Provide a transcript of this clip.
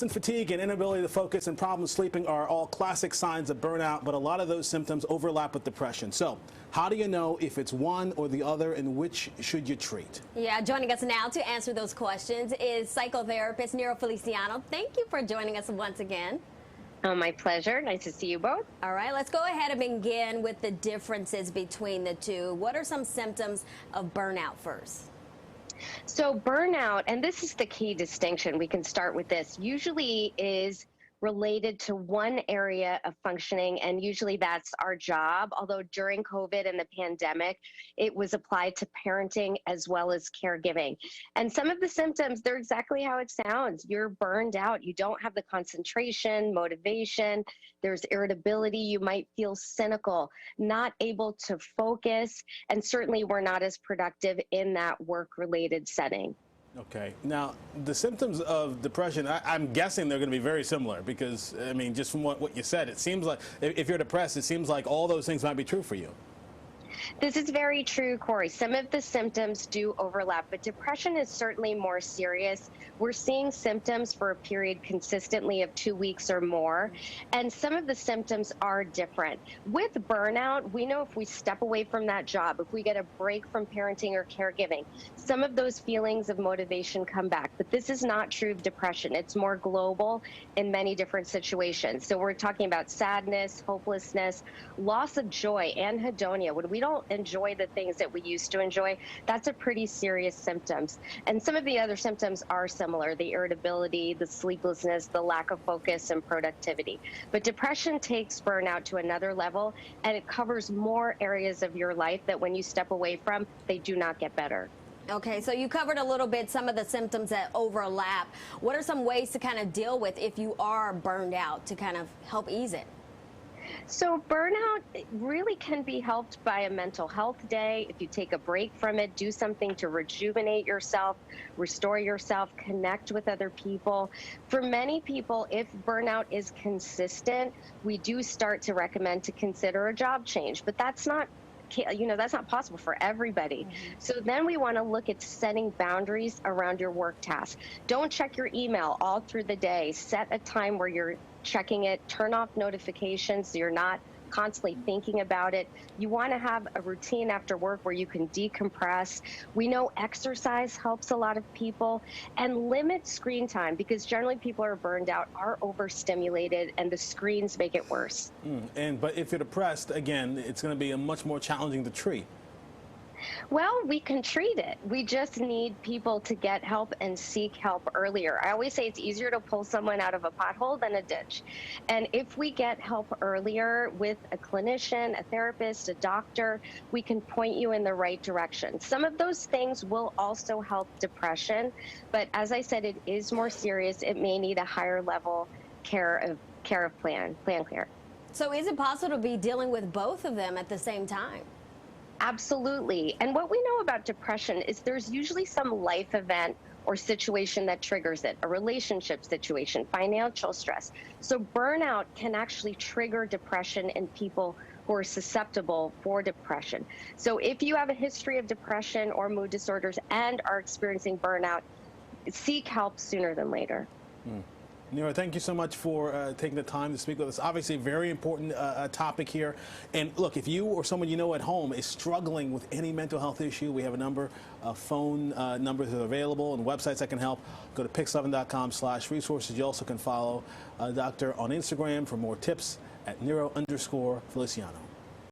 Fatigue and inability to focus and problems sleeping are all classic signs of burnout, but a lot of those symptoms overlap with depression. So how do you know if it's one or the other, and which should you treat? Yeah, joining us now to answer those questions is psychotherapist Niro Feliciano. Thank you for joining us once again. Oh, my pleasure. Nice to see you both. All right, let's go ahead and begin with the differences between the two. What are some symptoms of burnout first? So burnout, and this is the key distinction, we can start with this, usually is related to one area of functioning, and usually that's our job. Although during COVID and the pandemic, it was applied to parenting as well as caregiving. And some of the symptoms, they're exactly how it sounds. You're burned out. You don't have the concentration, motivation. There's irritability. You might feel cynical, not able to focus, and certainly we're not as productive in that work-related setting. Okay. Now, the symptoms of depression, I'm guessing they're going to be very similar because, I mean, just from what you said, it seems like if you're depressed, it seems like all those things might be true for you. This is very true, Corey. Some of the symptoms do overlap, but depression is certainly more serious. We're seeing symptoms for a period consistently of 2 weeks or more, and some of the symptoms are different. With burnout, we know if we step away from that job, if we get a break from parenting or caregiving, some of those feelings of motivation come back. But this is not true of depression. It's more global in many different situations. So we're talking about sadness, hopelessness, loss of joy, anhedonia. When we don't enjoy the things that we used to enjoy, that's a pretty serious symptoms. And some of the other symptoms are similar: the irritability, the sleeplessness, the lack of focus and productivity. But depression takes burnout to another level, and it covers more areas of your life that when you step away from, they do not get better. Okay, so you covered a little bit some of the symptoms that overlap. What are some ways to kind of deal with if you are burned out to kind of help ease it? So burnout really can be helped by a mental health day. If you take a break from it, do something to rejuvenate yourself, restore yourself, connect with other people. For many people, if burnout is consistent, we do start to recommend to consider a job change, but that's not possible for everybody. So then we want to look at setting boundaries around your work tasks. Don't check your email all through the day. Set a time where you're checking it. Turn off notifications so you're not constantly thinking about it. You want to have a routine after work where you can decompress. We know exercise helps a lot of people, and limit screen time, because generally people are burned out, are overstimulated, and the screens make it worse. But if you're depressed, again, it's going to be much more challenging to treat. Well, we can treat it. We just need people to get help and seek help earlier. I always say it's easier to pull someone out of a pothole than a ditch. And if we get help earlier with a clinician, a therapist, a doctor, we can point you in the right direction. Some of those things will also help depression, but as I said, it is more serious. It may need a higher level plan care. So is it possible to be dealing with both of them at the same time? Absolutely. And what we know about depression is there's usually some life event or situation that triggers it, a relationship situation, financial stress. So burnout can actually trigger depression in people who are susceptible for depression. So if you have a history of depression or mood disorders and are experiencing burnout, seek help sooner than later. Niro, thank you so much for taking the time to speak with us. Obviously, a very important topic here. And look, if you or someone you know at home is struggling with any mental health issue, we have a number of phone numbers that are available and websites that can help. Go to pix11.com/resources. You also can follow Doctor on Instagram for more tips at Niro_Feliciano.